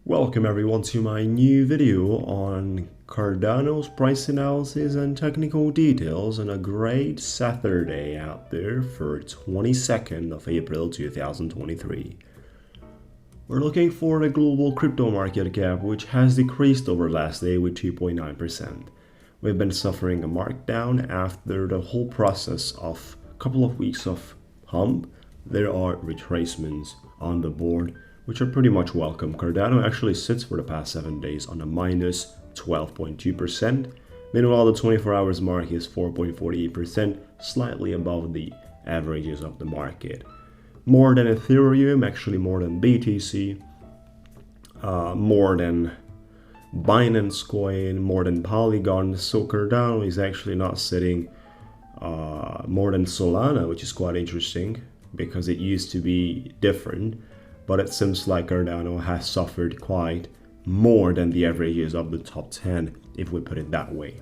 Welcome everyone to my new video on Cardano's price analysis and technical details on a great Saturday out there for 22nd of April 2023. We're looking for the global crypto market cap, which has decreased over last day with 2.9%. We've been suffering a markdown after the whole process of a couple of weeks of pump. There are retracements on the board, which are pretty much welcome. Cardano actually sits for the past 7 days on a minus 12.2%. Meanwhile, the 24 hours mark is 4.48%, slightly above the averages of the market. More than Ethereum, actually more than BTC, more than Binance Coin, more than Polygon. So Cardano is actually not sitting more than Solana, which is quite interesting because it used to be different. But it seems like Cardano has suffered quite more than the averages of the top 10, if we put it that way.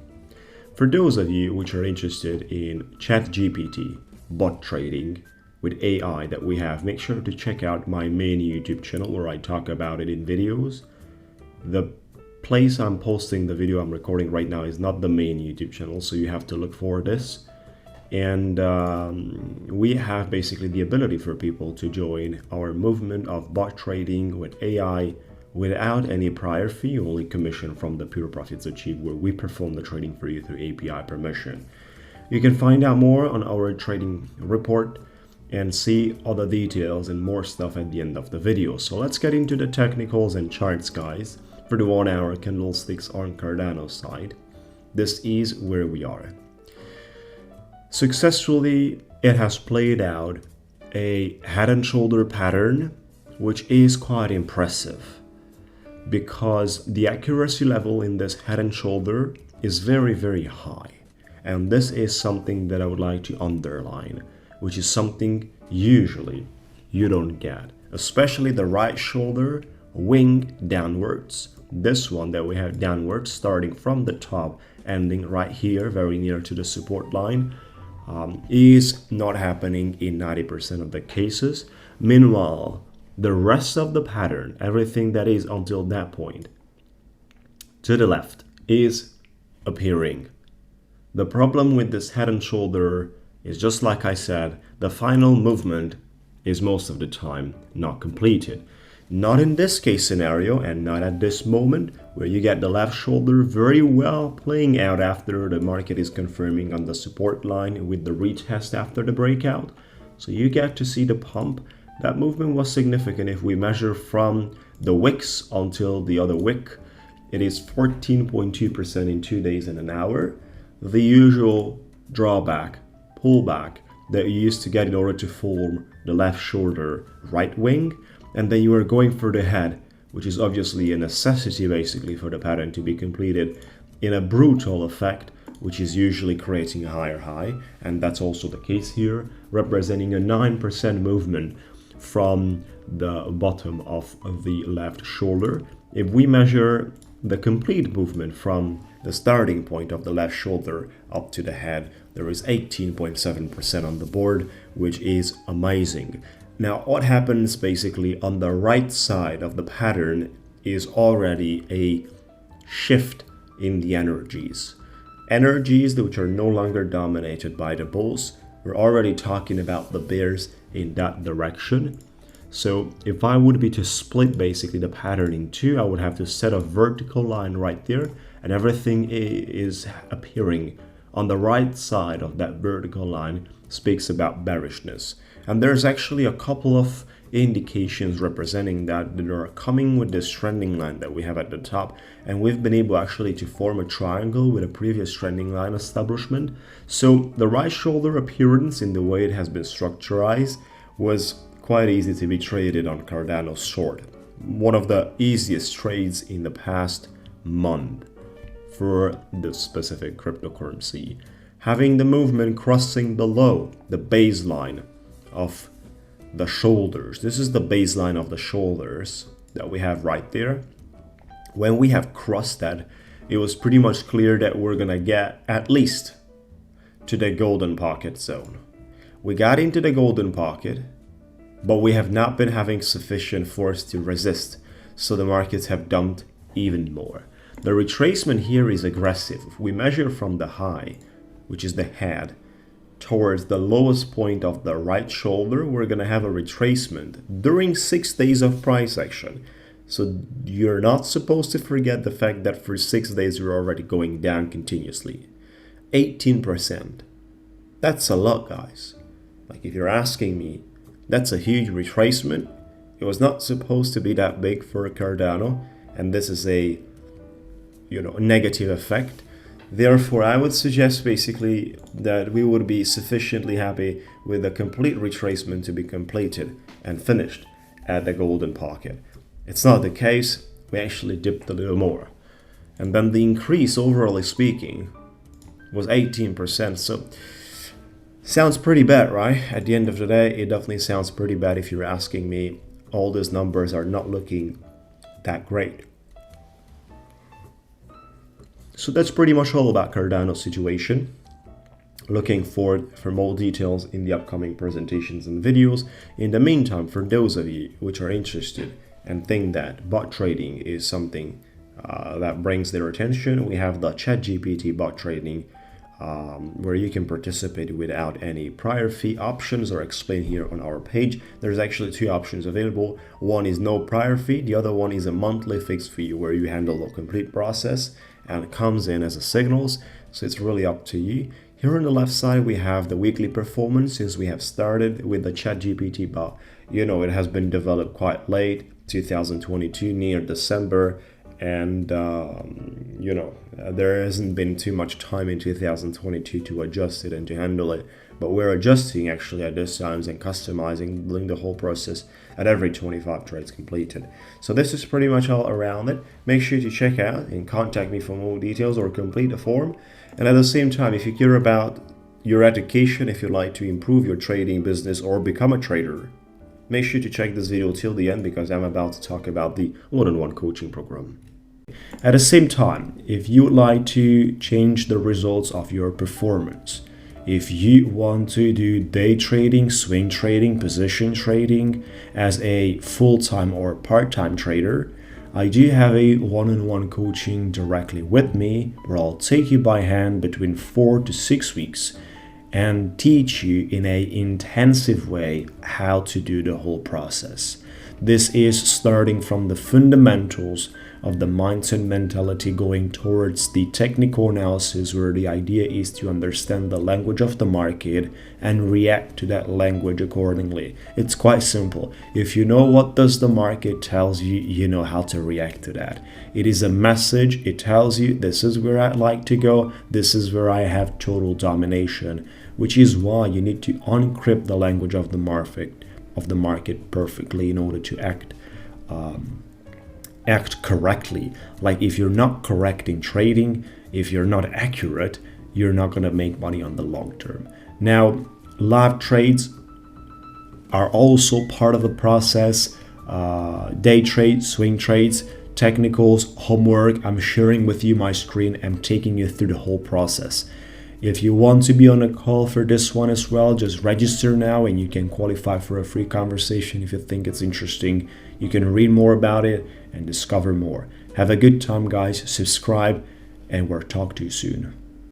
For those of you which are interested in ChatGPT, bot trading with AI that we have, make sure to check out my main YouTube channel where I talk about it in videos. The place I'm posting the video I'm recording right now is not the main YouTube channel, so you have to look for this. And we have basically the ability for people to join our movement of bot trading with AI without any prior fee, only commission from the pure profits achieved, where we perform the trading for you through API permission. You can find out more on our trading report and see other details and more stuff at the end of the video. So let's get into the technicals and charts, guys. For the 1 hour candlesticks on Cardano's side, this is where we are. Successfully, it has played out a head and shoulder pattern, which is quite impressive because the accuracy level in this head and shoulder is very, very high. And this is something that I would like to underline, which is something usually you don't get, especially the right shoulder wing downwards. This one that we have downwards, starting from the top, ending right here, very near to the support line. Is not happening in 90% of the cases. Meanwhile, the rest of the pattern, everything that is until that point to the left, is appearing. The problem with this head and shoulder is, just like I said, the final movement is most of the time not completed. Not in this case scenario and not at this moment, where you get the left shoulder very well playing out after the market is confirming on the support line with the retest after the breakout. So you get to see the pump. That movement was significant. If we measure from the wicks until the other wick, it is 14.2% in 2 days and an hour. The usual drawback, pullback that you used to get in order to form the left shoulder right wing. And then you are going for the head, which is obviously a necessity basically for the pattern to be completed in a brutal effect, which is usually creating a higher high. And that's also the case here, representing a 9% movement from the bottom of the left shoulder. If we measure the complete movement from the starting point of the left shoulder up to the head, there is 18.7% on the board, which is amazing. Now, what happens basically on the right side of the pattern is already a shift in the energies. Energies which are no longer dominated by the bulls. We're already talking about the bears in that direction. So if I would be to split basically the pattern in two, I would have to set a vertical line right there, and everything is appearing on the right side of that vertical line speaks about bearishness. And there's actually a couple of indications representing that are coming with this trending line that we have at the top. And we've been able actually to form a triangle with a previous trending line establishment. So the right shoulder appearance in the way it has been structurized was quite easy to be traded on Cardano short. One of the easiest trades in the past month for this specific cryptocurrency. Having the movement crossing below the baseline of the shoulders. This is the baseline of the shoulders that we have right there. When we have crossed that, it was pretty much clear that we're gonna get at least to the golden pocket zone. We got into the golden pocket, but we have not been having sufficient force to resist. so the markets have dumped even more. The retracement here is aggressive. If we measure from the high, which is the head, towards the lowest point of the right shoulder, we're going to have a retracement during 6 days of price action. So you're not supposed to forget the fact that for 6 days you're already going down continuously. 18%. That's a lot, guys. Like, if you're asking me, that's a huge retracement. It was not supposed to be that big for Cardano, and this is a negative effect. Therefore, I would suggest basically that we would be sufficiently happy with a complete retracement to be completed and finished at the golden pocket. It's not the case. We actually dipped a little more. And then the increase, overall speaking, was 18%. So sounds pretty bad, right? At the end of the day, it definitely sounds pretty bad if you're asking me. All these numbers are not looking that great. So that's pretty much all about Cardano's situation. Looking forward for more details in the upcoming presentations and videos. In the meantime, for those of you which are interested and think that bot trading is something that brings their attention, we have the ChatGPT bot trading where you can participate without any prior fee. Options are explained here on our page. There's actually 2 options available. One is no prior fee. The other one is a monthly fixed fee where you handle the complete process and it comes in as a signals. So it's really up to you. Here on the left side, we have the weekly performance since we have started with the ChatGPT bot. It has been developed quite late, 2022, near December. And, there hasn't been too much time in 2022 to adjust it and to handle it. But we're adjusting actually at this times and customizing, doing the whole process at every 25 trades completed. So this is pretty much all around it. Make sure to check out and contact me for more details or complete a form. And at the same time, if you care about your education, if you'd like to improve your trading business or become a trader, make sure to check this video till the end because I'm about to talk about the one-on-one coaching program. At the same time, if you would like to change the results of your performance, if you want to do day trading, swing trading, position trading as a full-time or part-time trader, I do have a one-on-one coaching directly with me where I'll take you by hand between 4 to 6 weeks and teach you in an intensive way how to do the whole process. This is starting from the fundamentals of the mindset mentality going towards the technical analysis where the idea is to understand the language of the market and react to that language accordingly. It's quite simple. If you know what does the market tells you, you know how to react to that. It is a message. It tells you this is where I'd like to go. This is where I have total domination, which is why you need to uncrypt the language of the market perfectly in order to act correctly. Like, if you're not correct in trading, if you're not accurate, you're not going to make money on the long term. Now, live trades are also part of the process. Day trades, swing trades, technicals, homework. I'm sharing with you my screen. I'm taking you through the whole process. If you want to be on a call for this one as well, just register now and you can qualify for a free conversation if you think it's interesting. You can read more about it and discover more. Have a good time, guys. Subscribe and we'll talk to you soon.